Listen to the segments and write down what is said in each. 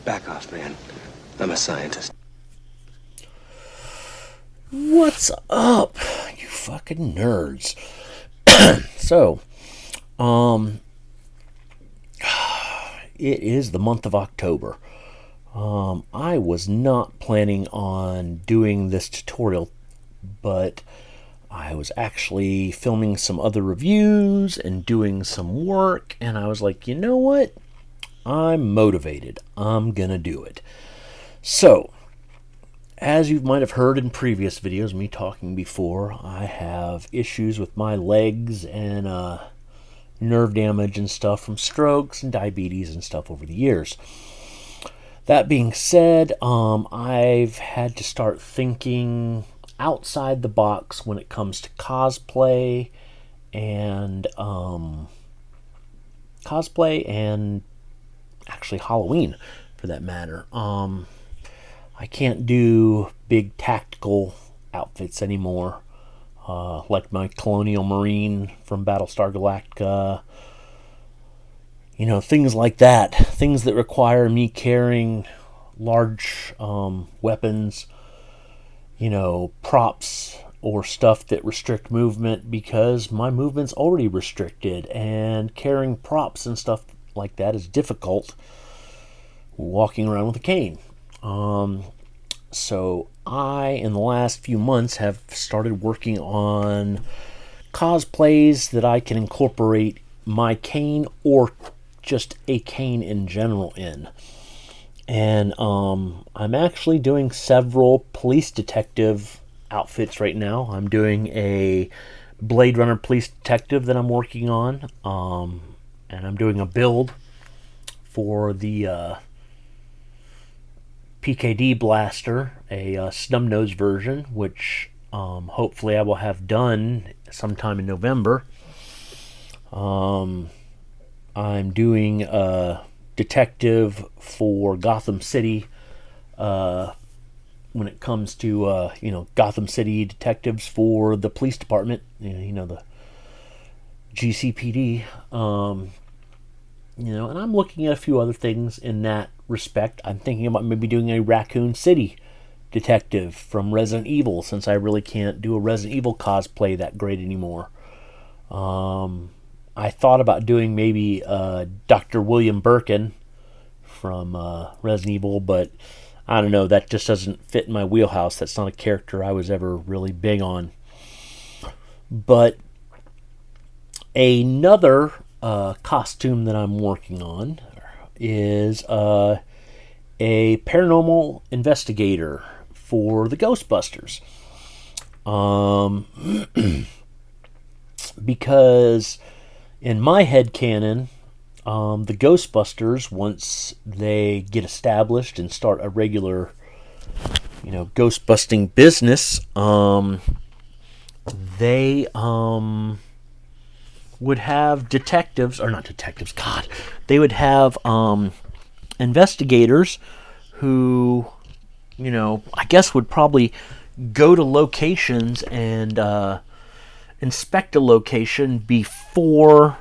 Back off, man. I'm a scientist. What's up, you fucking nerds? So, it is the month of October. I was not planning on doing this tutorial, but I was actually filming some other reviews and doing some work, and I was like, you know what? I'm motivated. I'm gonna do it. So, as you might have heard in previous videos, me talking before, I have issues with my legs and nerve damage and stuff from strokes and diabetes and stuff over the years. That being said, I've had to start thinking outside the box when it comes to cosplay and actually Halloween, for that matter. I can't do big tactical outfits anymore, like my Colonial Marine from Battlestar Galactica. You know, things like that. Things that require me carrying large weapons, you know, props or stuff that restrict movement, because my movement's already restricted, and carrying props and stuff like that is difficult walking around with a cane. So I, in the last few months, have started working on cosplays that I can incorporate my cane or just a cane in general in. And I'm actually doing several police detective outfits right now. I'm doing a Blade Runner police detective that I'm working on, and I'm doing a build for the PKD blaster, a snub-nosed version, which hopefully I will have done sometime in November. I'm doing a detective for Gotham City when it comes to Gotham City detectives for the police department, the GCPD. And I'm looking at a few other things in that respect. I'm thinking about maybe doing a Raccoon City detective from Resident Evil, since I really can't do a Resident Evil cosplay that great anymore. I thought about doing maybe Dr. William Birkin from Resident Evil, but I don't know, that just doesn't fit in my wheelhouse. That's not a character I was ever really big on. But another costume that I'm working on is a paranormal investigator for the Ghostbusters. Because in my headcanon, the Ghostbusters, once they get established and start a regular, ghost-busting business, they would have they would have investigators who, I guess would probably go to locations and inspect a location before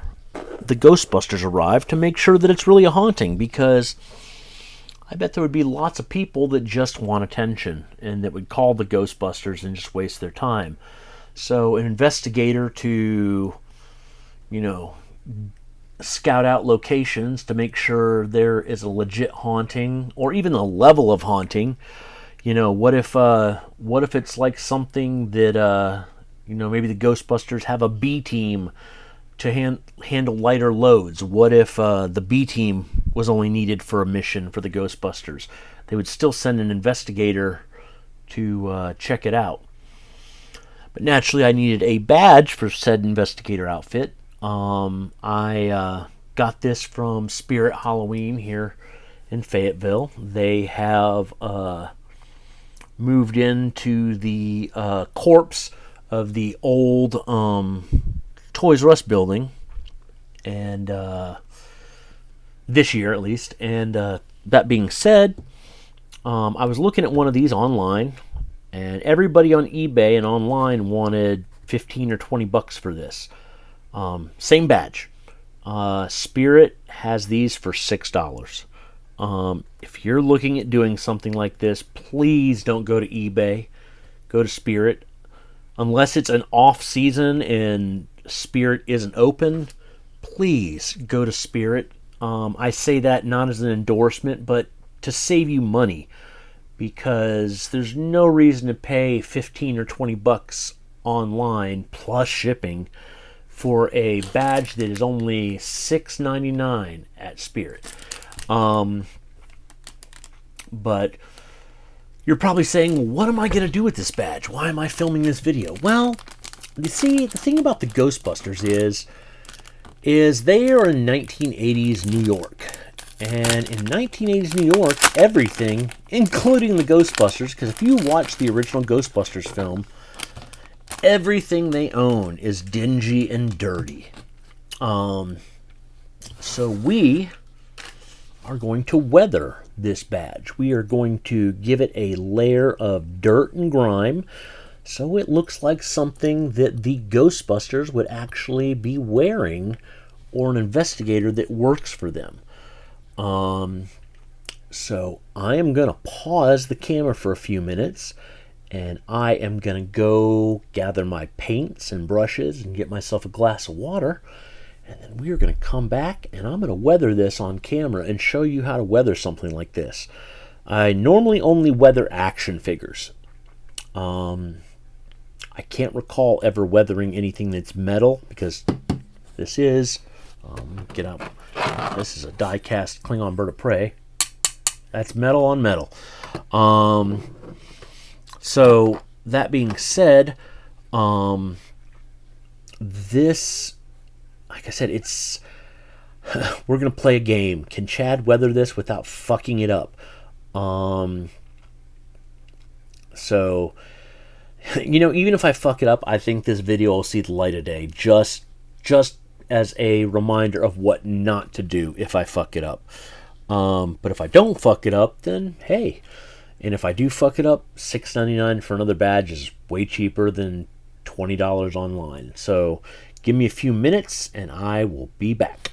the Ghostbusters arrive to make sure that it's really a haunting, because I bet there would be lots of people that just want attention and that would call the Ghostbusters and just waste their time. So an investigator to, scout out locations to make sure there is a legit haunting, or even a level of haunting. What if it's like something that maybe the Ghostbusters have a B team to handle lighter loads. What if the B team was only needed for a mission for the Ghostbusters? They would still send an investigator to check it out. But naturally, I needed a badge for said investigator outfit. I got this from Spirit Halloween here in Fayetteville. They have moved into the corpse of the old Toys R Us building, and this year at least. And that being said, I was looking at one of these online, and everybody on eBay and online wanted $15 or $20 for this. Same badge. Spirit has these for $6. If you're looking at doing something like this, please don't go to eBay. Go to Spirit. Unless it's an off season and Spirit isn't open, please go to Spirit. I say that not as an endorsement, but to save you money, because there's no reason to pay 15 or 20 bucks online plus shipping for a badge that is only $6.99 at Spirit. But you're probably saying, what am I going to do with this badge? Why am I filming this video? Well, you see, the thing about the Ghostbusters is they are in 1980s New York. And in 1980s New York, everything, including the Ghostbusters, because if you watch the original Ghostbusters film, everything they own is dingy and dirty. So we are going to weather this badge. We are going to give it a layer of dirt and grime so it looks like something that the Ghostbusters would actually be wearing, or an investigator that works for them. So I am going to pause the camera for a few minutes, and I am going to go gather my paints and brushes and get myself a glass of water, and then we are going to come back and I'm going to weather this on camera and show you how to weather something like this. I normally only weather action figures. I can't recall ever weathering anything that's metal, because this is, get out, this is a die-cast Klingon bird of prey. That's metal on metal. So, that being said, this, like I said, it's, we're going to play a game. Can Chad weather this without fucking it up? So, you know, even if I fuck it up, I think this video will see the light of day. Just as a reminder of what not to do if I fuck it up. But if I don't fuck it up, then hey. And if I do fuck it up, $6.99 for another badge is way cheaper than $20 online. So give me a few minutes and I will be back.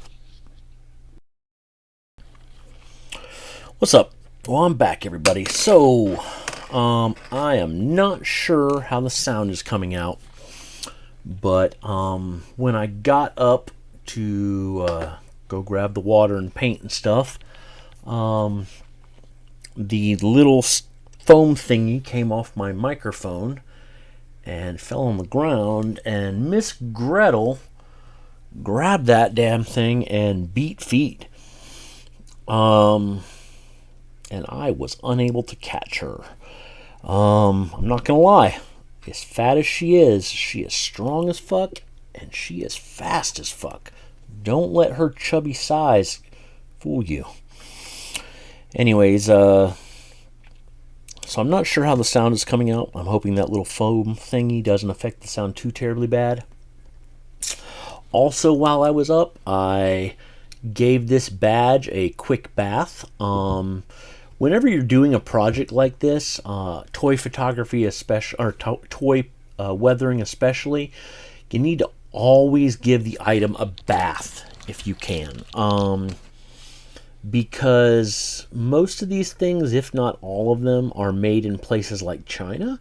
What's up? Well, I'm back, everybody. So I am not sure how the sound is coming out, but when I got up to go grab the water and paint and stuff, the little foam thingy came off my microphone and fell on the ground, and Miss Gretel grabbed that damn thing and beat feet. And I was unable to catch her. I'm not gonna lie, as fat as she is strong as fuck, and she is fast as fuck. Don't let her chubby size fool you. Anyways, so I'm not sure how the sound is coming out. I'm hoping that little foam thingy doesn't affect the sound too terribly bad. Also, while I was up, I gave this badge a quick bath. Whenever you're doing a project like this, toy photography especially, or toy weathering especially, you need to always give the item a bath if you can. Because most of these things, if not all of them, are made in places like China,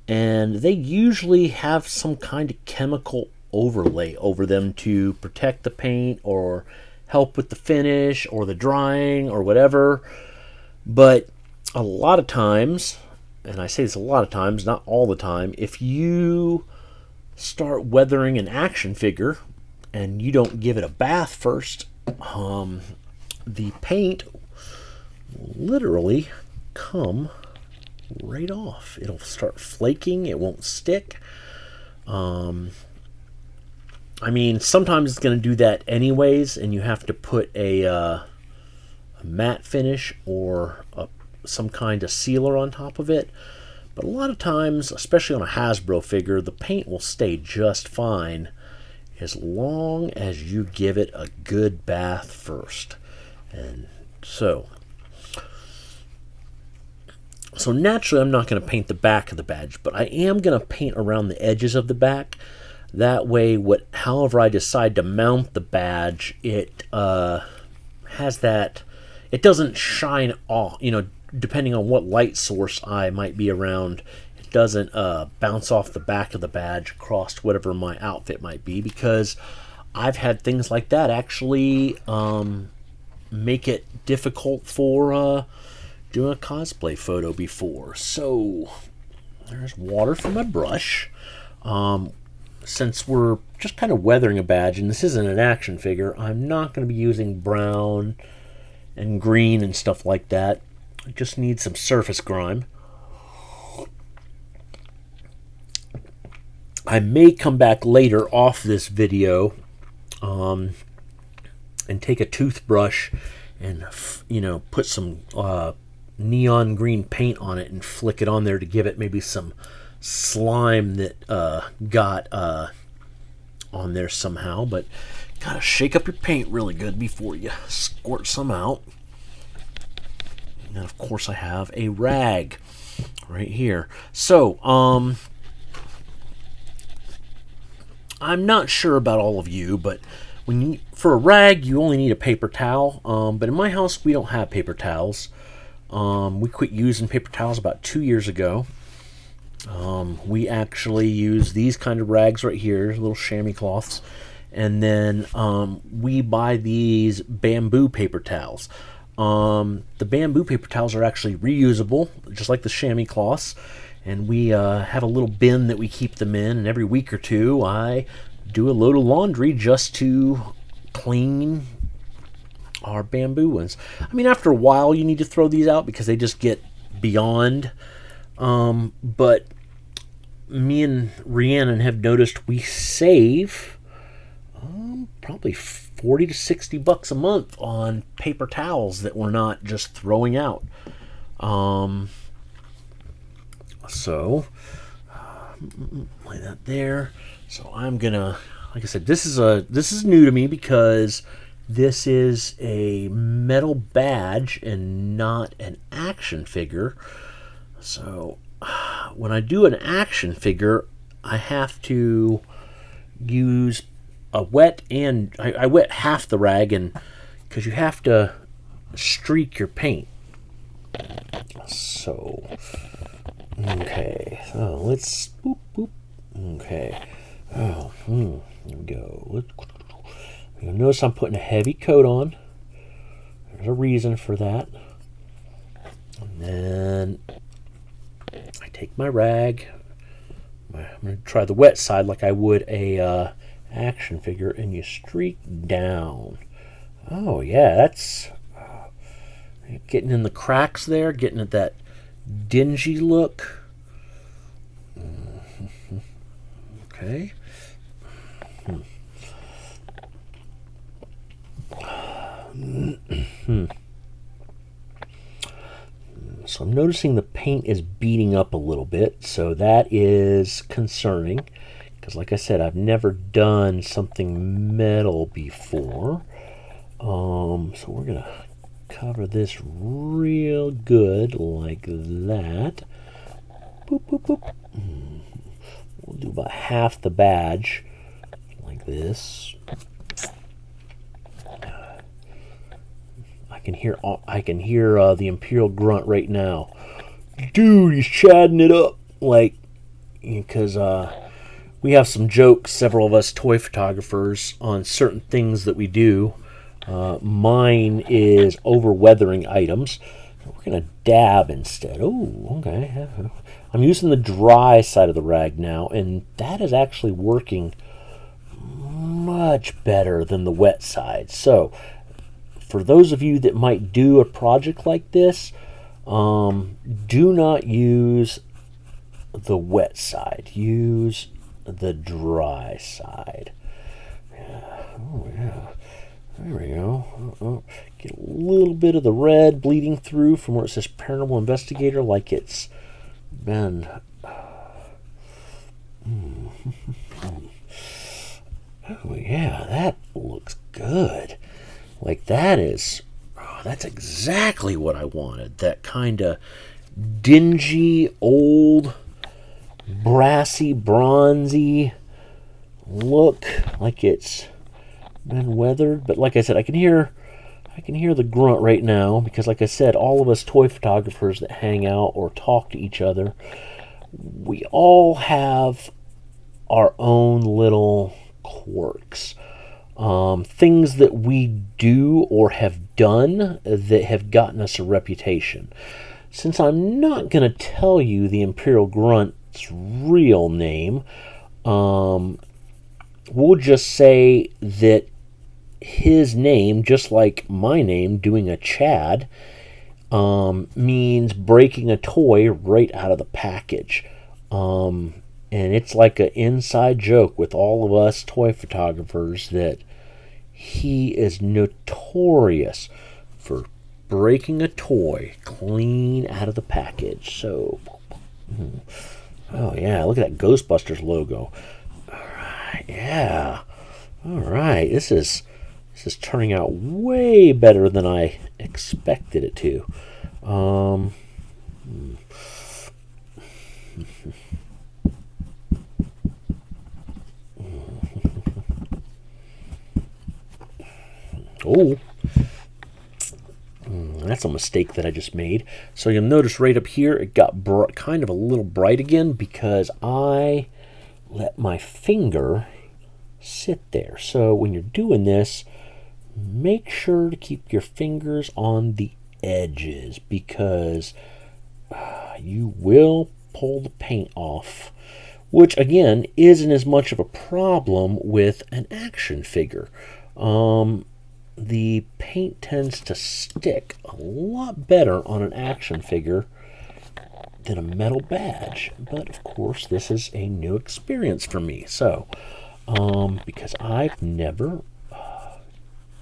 and they usually have some kind of chemical overlay over them to protect the paint or help with the finish or the drying or whatever. But a lot of times, and I say this a lot of times, not all the time, if you start weathering an action figure and you don't give it a bath first, the paint will literally come right off. It'll start flaking. It won't stick. I mean, sometimes it's going to do that anyways, and you have to put a matte finish or some kind of sealer on top of it. But a lot of times, especially on a Hasbro figure, the paint will stay just fine as long as you give it a good bath first. And so naturally I'm not going to paint the back of the badge, but I am going to paint around the edges of the back. That way, however I decide to mount the badge, it has that it doesn't shine off, depending on what light source I might be around. It doesn't bounce off the back of the badge across whatever my outfit might be, because I've had things like that actually make it difficult for doing a cosplay photo before. So there's water for my brush. Since we're just kind of weathering a badge, and this isn't an action figure, I'm not going to be using brown and green and stuff like that. I just need some surface grime. I may come back later off this video and take a toothbrush and put some neon green paint on it and flick it on there to give it maybe some slime that got on there somehow. But gotta shake up your paint really good before you squirt some out. And then of course I have a rag right here. So I'm not sure about all of you, but for a rag you only need a paper towel. But in my house we don't have paper towels. We quit using paper towels about 2 years ago. We actually use these kind of rags right here, little chamois cloths, and then we buy these bamboo paper towels. The bamboo paper towels are actually reusable, just like the chamois cloths, and we have a little bin that we keep them in, and every week or two I do a load of laundry just to clean our bamboo ones. I mean, after a while you need to throw these out because they just get beyond. But me and Rhiannon have noticed we save probably $40 to $60 a month on paper towels that we're not just throwing out. So lay that there. So I'm gonna, like I said, this is new to me because this is a metal badge and not an action figure. So when I do an action figure, I have to use a wet, and I wet half the rag, and because you have to streak your paint. So okay, so let's boop boop. Okay, here we go. You'll notice I'm putting a heavy coat on. There's a reason for that. And then I take my rag. I'm going to try the wet side like I would a action figure, and you streak down. Oh yeah, that's getting in the cracks there, getting at that dingy look. Okay. So I'm noticing the paint is beating up a little bit, so that is concerning because, like I said, I've never done something metal before. So we're gonna cover this real good like that. Boop, boop, boop. We'll do about half the badge like this. I can hear the Imperial grunt right now. Dude, he's chatting it up, like, because we have some jokes, several of us toy photographers, on certain things that we do. Mine is over weathering items. We're gonna dab instead. Oh, okay. I'm using the dry side of the rag now, and that is actually working much better than the wet side. So for those of you that might do a project like this, do not use the wet side. Use the dry side. Yeah. Oh, yeah. There we go. Get a little bit of the red bleeding through from where it says Paranormal Investigator, like it's been... Oh, yeah, that looks good. Like that is, that's exactly what I wanted. That kind of dingy, old, brassy, bronzy look, like it's been weathered. But like I said, I can hear I can hear the grunt right now because, like I said, all of us toy photographers that hang out or talk to each other, we all have our own little quirks. Things that we do or have done that have gotten us a reputation. Since I'm not going to tell you the Imperial Grunt's real name, we'll just say that his name, just like my name, doing a Chad, means breaking a toy right out of the package. And it's like an inside joke with all of us toy photographers that he is notorious for breaking a toy clean out of the package. So, oh yeah, look at that Ghostbusters logo. All right, yeah. All right, this is turning out way better than I expected it to. Oh, that's a mistake that I just made. So you'll notice right up here it got kind of a little bright again because I let my finger sit there. So when you're doing this, make sure to keep your fingers on the edges because you will pull the paint off, which again isn't as much of a problem with an action figure. The paint tends to stick a lot better on an action figure than a metal badge. But of course, this is a new experience for me. So, because I've never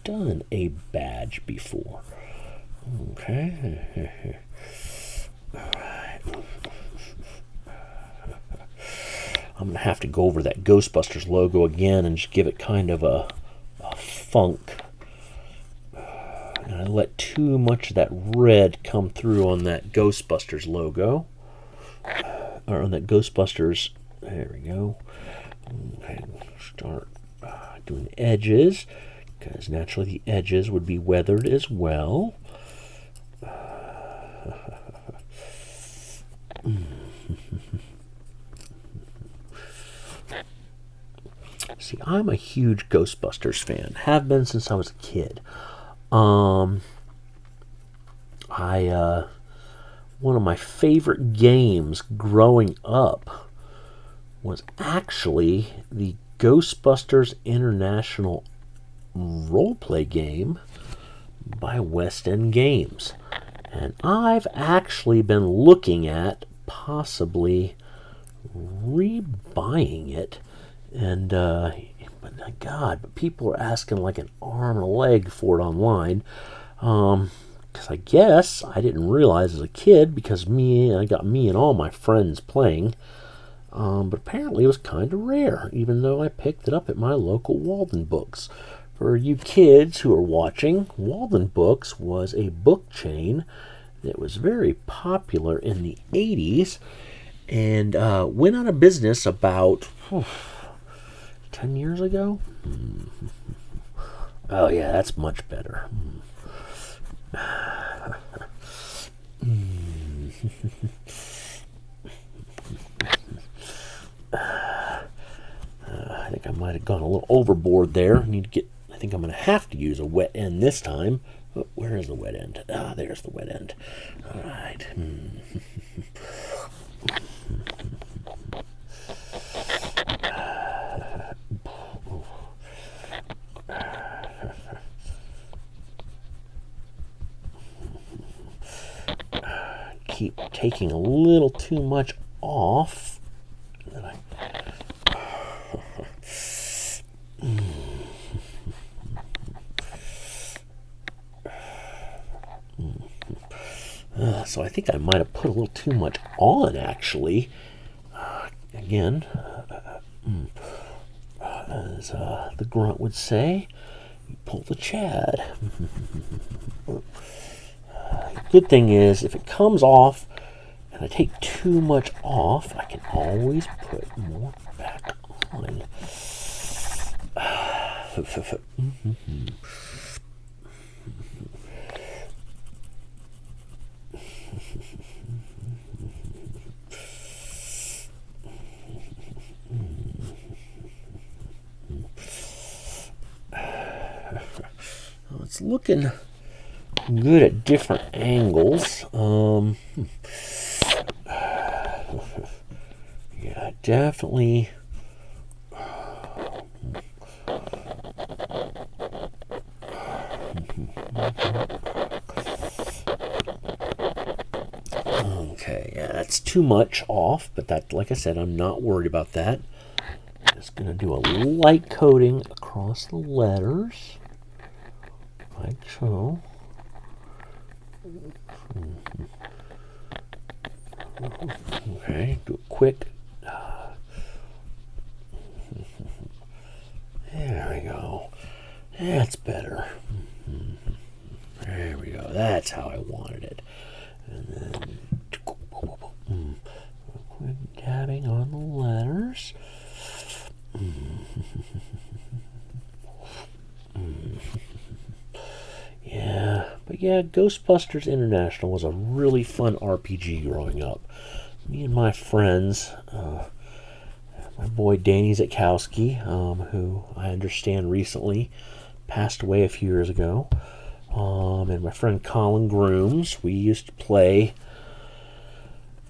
done a badge before. Okay. All right. I'm going to have to go over that Ghostbusters logo again and just give it kind of a funk. And I let too much of that red come through on that Ghostbusters logo. Or on that Ghostbusters. There we go. Okay, start doing the edges. Because naturally the edges would be weathered as well. See, I'm a huge Ghostbusters fan. Have been since I was a kid. One of my favorite games growing up was actually the Ghostbusters International roleplay game by West End Games. And I've actually been looking at possibly rebuying it. And, but people are asking like an arm and a leg for it online. Because I guess I didn't realize as a kid because I got me and all my friends playing. But apparently it was kind of rare, even though I picked it up at my local Walden Books. For you kids who are watching, Walden Books was a book chain that was very popular in the 80s and went out of business about 10 years ago. Oh yeah, that's much better. I think I might have gone a little overboard there. I think I'm going to have to use a wet end this time. Oh, where is the wet end? Ah, there's the wet end. All right. Keep taking a little too much off. So I think I might have put a little too much on, actually. Again, as the grunt would say, you pull the Chad. Good thing is, if it comes off and I take too much off, I can always put more back on. It's looking good at different angles. Yeah, definitely. Okay, yeah, that's too much off, but that, like I said, I'm not worried about that. Just gonna do a light coating across the letters, like so. Okay, do a quick. There we go. That's better. There we go. That's how I wanted it. And then quick dabbing on the letters. Yeah, but yeah, Ghostbusters International was a really fun RPG growing up. Me and my friends, my boy Danny Zitkowski, who I understand recently passed away a few years ago, and my friend Colin Grooms, we used to play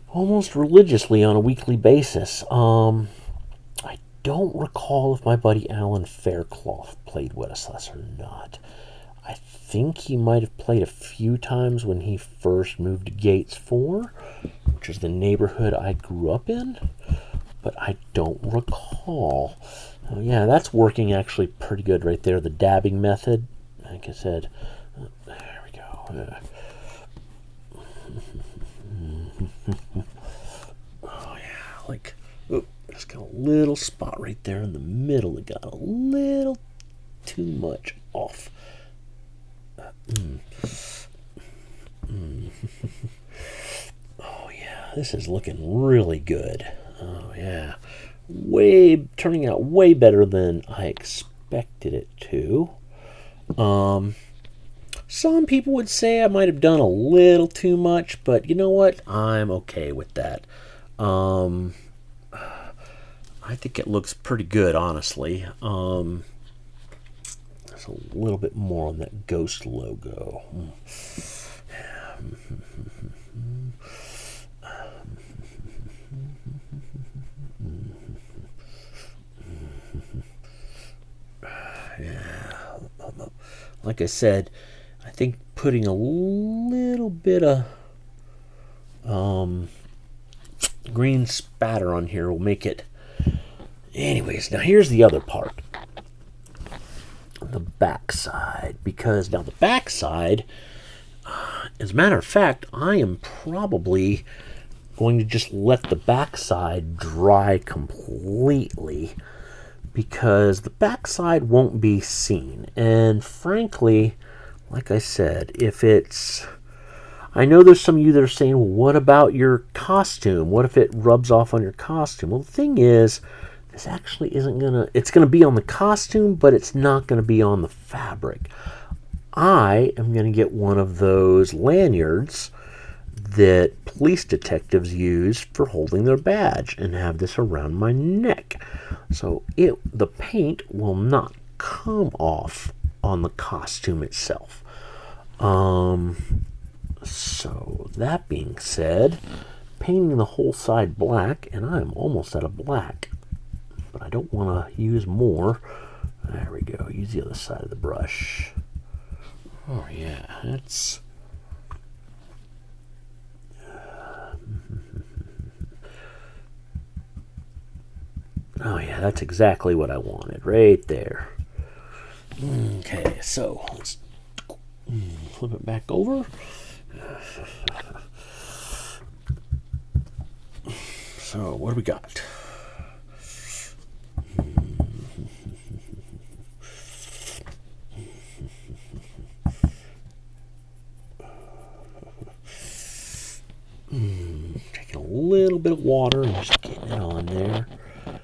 almost religiously on a weekly basis. I don't recall if my buddy Alan Faircloth played with us or not. I think he might have played a few times when he first moved to Gates 4, which is the neighborhood I grew up in, but I don't recall. Oh, yeah, that's working actually pretty good right there, the dabbing method. Like I said, there we go. Oh, yeah, like, just got a little spot right there in the middle that got a little too much off. Oh yeah, this is looking really good. Oh yeah, turning out way better than I expected it to. Some people would say I might have done a little too much, but you know what? I'm okay with that. I think it looks pretty good, honestly. There's a little bit more on that ghost logo. Yeah. Like I said, I think putting a little bit of green spatter on here will make it. Anyways, now here's the other part. The backside, because now the backside, as a matter of fact, I am probably going to just let the backside dry completely, because the backside won't be seen. And frankly, like I said, I know there's some of you that are saying, well, what about your costume? What if it rubs off on your costume? Well, the thing is, this actually it's going to be on the costume, but it's not going to be on the fabric. I am going to get one of those lanyards that police detectives use for holding their badge and have this around my neck. So the paint will not come off on the costume itself. So that being said, painting the whole side black, and I'm almost out of black, but I don't want to use more. There we go. Use the other side of the brush. Oh yeah, that's. Oh yeah, that's exactly what I wanted right there. Okay, so let's flip it back over. So what do we got? Taking a little bit of water and just getting it on there.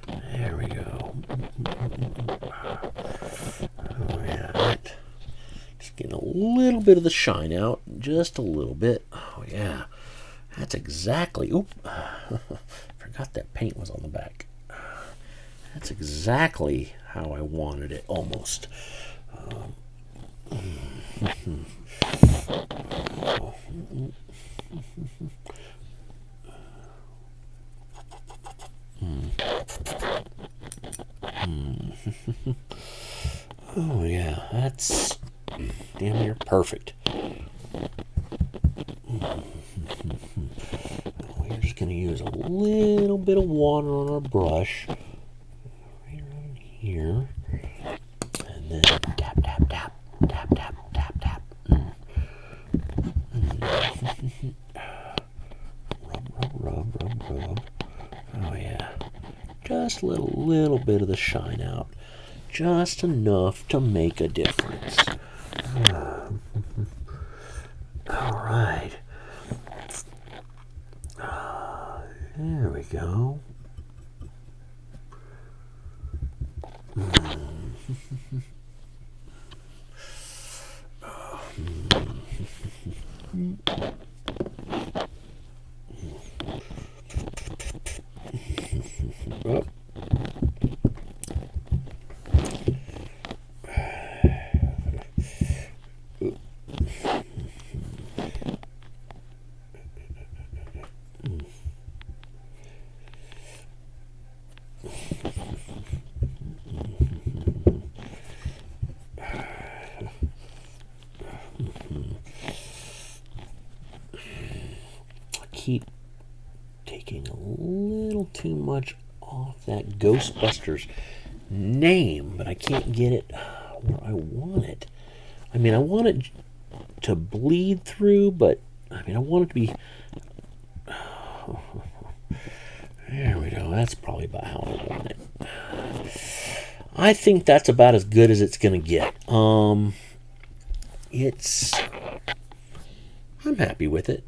There we go. Oh yeah, just getting a little bit of the shine out, just a little bit. Oh yeah, that's exactly. Oop, forgot that paint was on the back. That's exactly how I wanted it, almost. Oh yeah, that's damn near perfect. We're just going to use a little bit of water on our brush right around here, and then tap, tap, tap, tap, tap, tap, tap. Rub, rub, rub, rub, rub. Oh yeah, just let a little bit of the shine out, just enough to make a difference. All right. There we go. Oh. Keep taking a little too much off that Ghostbusters name, but I can't get it where I want it. I mean, I want it to bleed through, but I mean, I want it to be. There we go. That's probably about how I want it. I think that's about as good as it's going to get. It's. I'm happy with it.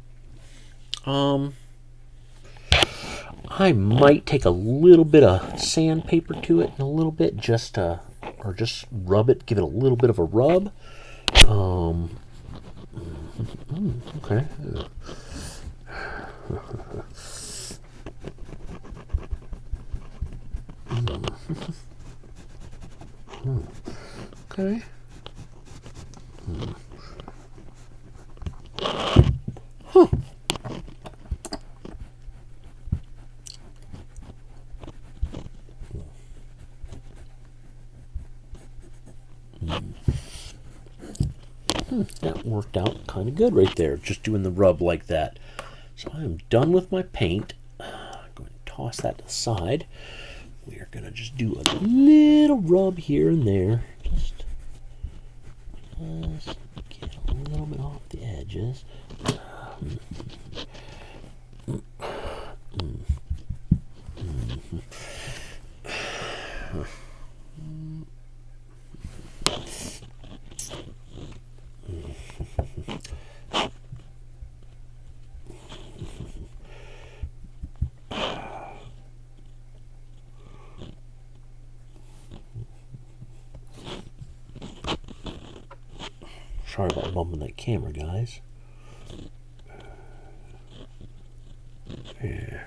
I might take a little bit of sandpaper to it and a little bit or just rub it, give it a little bit of a rub. Okay. Okay. Huh. That worked out kind of good right there, just doing the rub like that. So I'm done with my paint. I'm going to toss that to the side. We are going to just do a little rub here and there. Just get a little bit off the edges. Sorry about bumping that camera, guys. Yeah.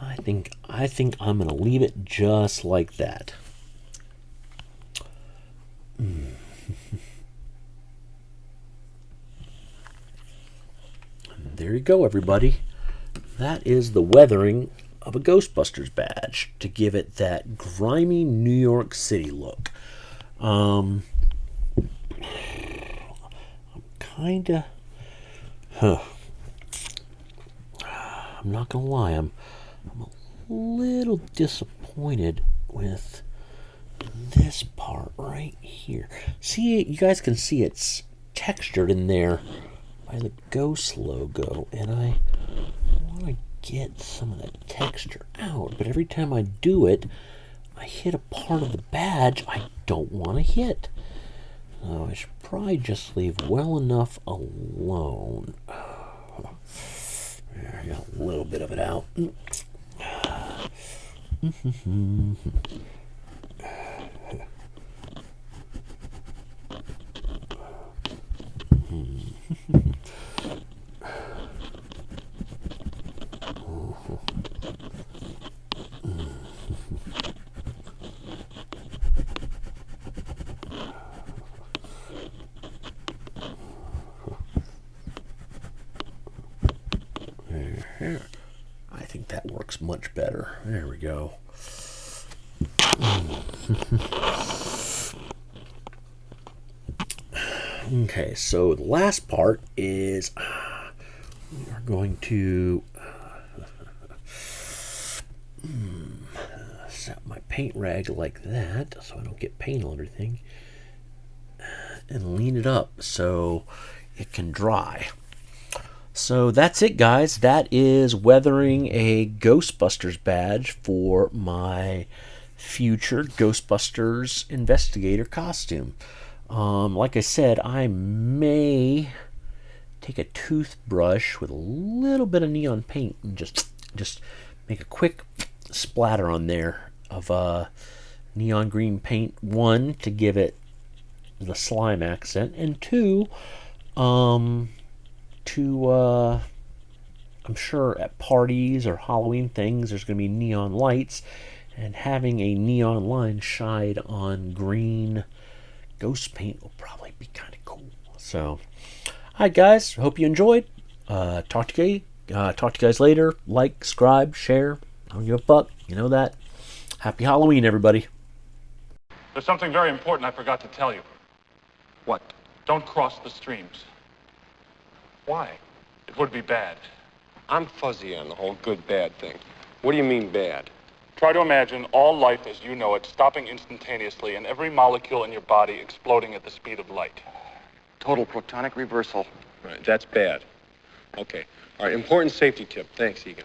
I think I'm gonna leave it just like that. There you go, everybody. That is the weathering of a Ghostbusters badge to give it that grimy New York City look. I'm kinda, I'm not gonna lie, I'm a little disappointed with this part right here. See, you guys can see it's textured in there by the Ghost logo, and I want to get some of that texture out, but every time I do it, I hit a part of the badge I don't want to hit. So I should probably just leave well enough alone. There, I got a little bit of it out. looks much better. There we go. Okay, so the last part is we are going to set my paint rag like that so I don't get paint on everything, and lean it up so it can dry. So that's it, guys. That is weathering a Ghostbusters badge for my future Ghostbusters Investigator costume. Like I said, I may take a toothbrush with a little bit of neon paint and just make a quick splatter on there of neon green paint. One, to give it the slime accent, and two, I'm sure at parties or Halloween things there's going to be neon lights, and having a neon line shine on green ghost paint will probably be kind of cool. So, hi guys, hope you enjoyed. Talk to you guys later. Like, subscribe, share. I don't give a fuck. You know that. Happy Halloween, everybody. There's something very important I forgot to tell you. What? Don't cross the streams. Why? It would be bad. I'm fuzzy on the whole good-bad thing. What do you mean bad? Try to imagine all life as you know it stopping instantaneously and every molecule in your body exploding at the speed of light. Total protonic reversal. Right, that's bad. Okay. All right, important safety tip. Thanks, Egon.